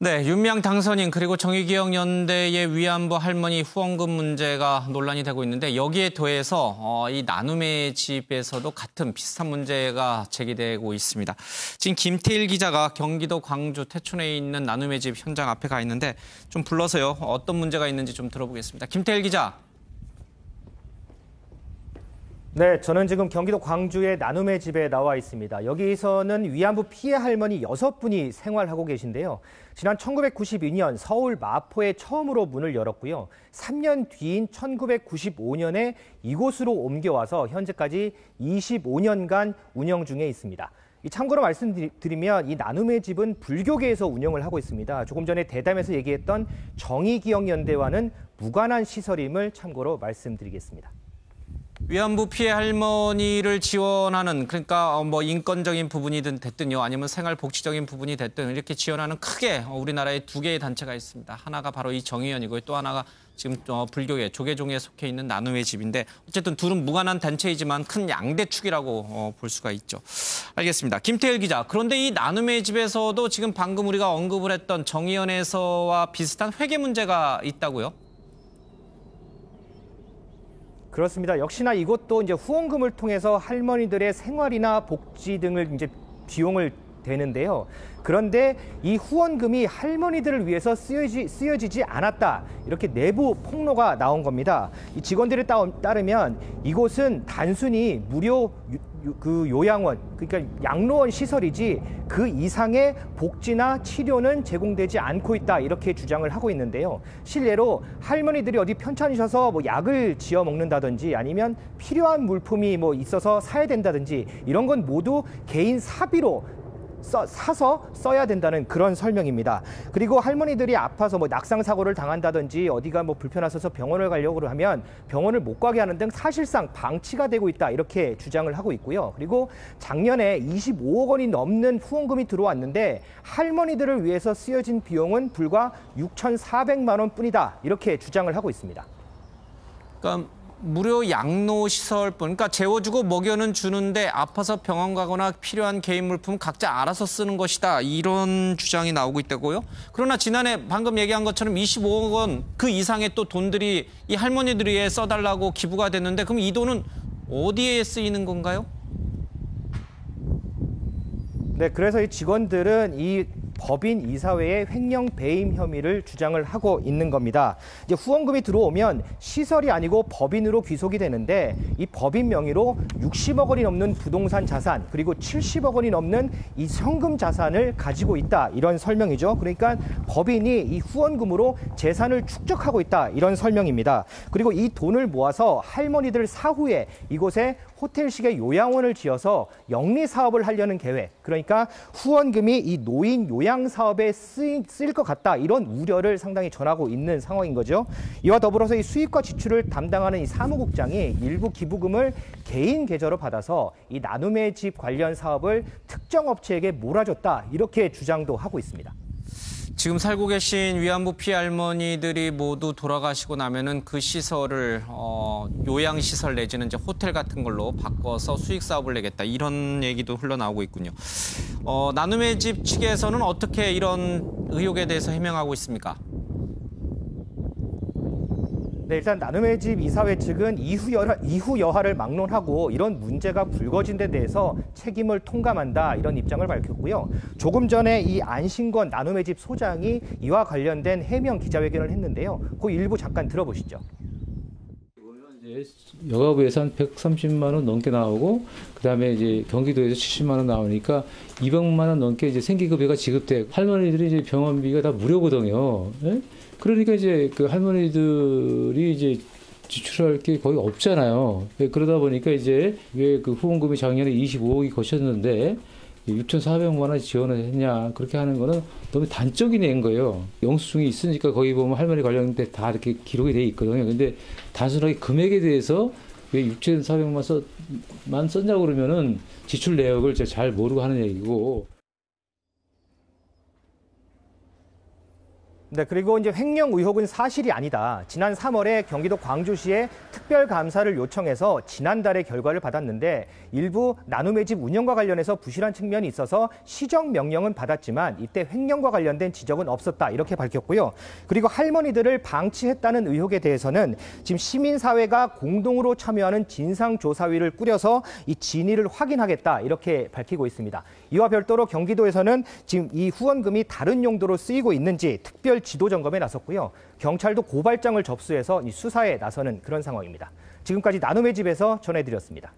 네, 윤미향 당선인 그리고 정의기억연대의 위안부 할머니 후원금 문제가 논란이 되고 있는데 여기에 더해서 이 나눔의 집에서도 같은 비슷한 문제가 제기되고 있습니다. 지금 김태일 기자가 경기도 광주 태촌에 있는 나눔의 집 현장 앞에 가 있는데 좀 불러서요. 어떤 문제가 있는지 좀 들어보겠습니다. 김태일 기자. 네, 저는 지금 경기도 광주의 나눔의 집에 나와 있습니다. 여기서는 위안부 피해 할머니 6분이 생활하고 계신데요. 지난 1992년 서울 마포에 처음으로 문을 열었고요. 3년 뒤인 1995년에 이곳으로 옮겨와서 현재까지 25년간 운영 중에 있습니다. 참고로 말씀드리면 이 나눔의 집은 불교계에서 운영을 하고 있습니다. 조금 전에 대담에서 얘기했던 정의기억연대와는 무관한 시설임을 참고로 말씀드리겠습니다. 위안부 피해 할머니를 지원하는 그러니까 뭐 인권적인 부분이든 됐든요 아니면 생활 복지적인 부분이 됐든 이렇게 지원하는 크게 우리나라에 2개의 단체가 있습니다. 하나가 바로 이 정의연이고요. 또 하나가 지금 불교계 조계종에 속해 있는 나눔의 집인데 어쨌든 둘은 무관한 단체이지만 큰 양대축이라고 볼 수가 있죠. 알겠습니다. 김태일 기자. 그런데 이 나눔의 집에서도 지금 방금 우리가 언급을 했던 정의연에서와 비슷한 회계 문제가 있다고요? 그렇습니다. 역시나 이것도 이제 후원금을 통해서 할머니들의 생활이나 복지 등을 이제 비용을 대는데요. 그런데 이 후원금이 할머니들을 위해서 쓰여지지 않았다. 이렇게 내부 폭로가 나온 겁니다. 이 직원들에 따르면 이곳은 단순히 무료 요양원, 그러니까 양로원 시설이지 그 이상의 복지나 치료는 제공되지 않고 있다. 이렇게 주장을 하고 있는데요. 실례로 할머니들이 어디 편찮으셔서 뭐 약을 지어 먹는다든지 아니면 필요한 물품이 뭐 있어서 사야 된다든지 이런 건 모두 개인 사비로 사서 써야 된다는 그런 설명입니다. 그리고 할머니들이 아파서 뭐 낙상 사고를 당한다든지 어디가 뭐 불편하셔서 병원을 가려고 하면 병원을 못 가게 하는 등 사실상 방치가 되고 있다 이렇게 주장을 하고 있고요. 그리고 작년에 25억 원이 넘는 후원금이 들어왔는데 할머니들을 위해서 쓰여진 비용은 불과 6,400만 원뿐이다 이렇게 주장을 하고 있습니다. 그러니까 무료 양로 시설뿐, 그러니까 재워주고 먹여는 주는데 아파서 병원 가거나 필요한 개인 물품 각자 알아서 쓰는 것이다. 이런 주장이 나오고 있다고요. 그러나 지난해 방금 얘기한 것처럼 25억 원 그 이상의 또 돈들이 이 할머니들 위해 써달라고 기부가 됐는데 그럼 이 돈은 어디에 쓰이는 건가요? 네, 그래서 이 직원들은 이 법인 이사회의 횡령 배임 혐의를 주장을 하고 있는 겁니다. 이제 후원금이 들어오면 시설이 아니고 법인으로 귀속이 되는데 이 법인 명의로 60억 원이 넘는 부동산 자산 그리고 70억 원이 넘는 이 현금 자산을 가지고 있다 이런 설명이죠. 그러니까 법인이 이 후원금으로 재산을 축적하고 있다 이런 설명입니다. 그리고 이 돈을 모아서 할머니들 사후에 이곳에 호텔식의 요양원을 지어서 영리 사업을 하려는 계획. 그러니까 후원금이 이 노인 요양 사업에 쓰일 것 같다. 이런 우려를 상당히 전하고 있는 상황인 거죠. 이와 더불어서 이 수입과 지출을 담당하는 이 사무국장이 일부 기부금을 개인 계좌로 받아서 이 나눔의 집 관련 사업을 특정 업체에게 몰아줬다. 이렇게 주장도 하고 있습니다. 지금 살고 계신 위안부 피해 할머니들이 모두 돌아가시고 나면은 그 시설을 요양시설 내지는 이제 호텔 같은 걸로 바꿔서 수익 사업을 내겠다 이런 얘기도 흘러나오고 있군요. 나눔의 집 측에서는 어떻게 이런 의혹에 대해서 해명하고 있습니까? 네, 일단 나눔의 집 이사회 측은 이후 여하를 막론하고 이런 문제가 불거진 데 대해서 책임을 통감한다 이런 입장을 밝혔고요. 조금 전에 이 안신권 나눔의 집 소장이 이와 관련된 해명 기자회견을 했는데요. 그 일부 잠깐 들어보시죠. 여가부 예산 130만 원 넘게 나오고 그다음에 이제 경기도에서 70만 원 나오니까 200만 원 넘게 이제 생계급여가 지급돼. 할머니들이 이제 병원비가 다 무료거든요. 예? 그러니까 이제 그 할머니들이 이제 지출할 게 거의 없잖아요. 그러다 보니까 이제 왜 그 후원금이 작년에 25억이 거쳤는데 6,400만 원 지원을 했냐 그렇게 하는 거는 너무 단적인 예인 거예요. 영수증이 있으니까 거기 보면 할머니 관련된 다 이렇게 기록이 돼 있거든요. 근데 단순하게 금액에 대해서 왜 6,400만 썼냐고 그러면은 지출 내역을 잘 모르고 하는 얘기고. 네, 그리고 이제 횡령 의혹은 사실이 아니다. 지난 3월에 경기도 광주시에 특별감사를 요청해서 지난달에 결과를 받았는데 일부 나눔의 집 운영과 관련해서 부실한 측면이 있어서 시정 명령은 받았지만 이때 횡령과 관련된 지적은 없었다. 이렇게 밝혔고요. 그리고 할머니들을 방치했다는 의혹에 대해서는 지금 시민사회가 공동으로 참여하는 진상조사위를 꾸려서 이 진위를 확인하겠다. 이렇게 밝히고 있습니다. 이와 별도로 경기도에서는 지금 이 후원금이 다른 용도로 쓰이고 있는지 특별 지도 점검에 나섰고요. 경찰도 고발장을 접수해서 이 수사에 나서는 그런 상황입니다. 지금까지 나눔의 집에서 전해드렸습니다.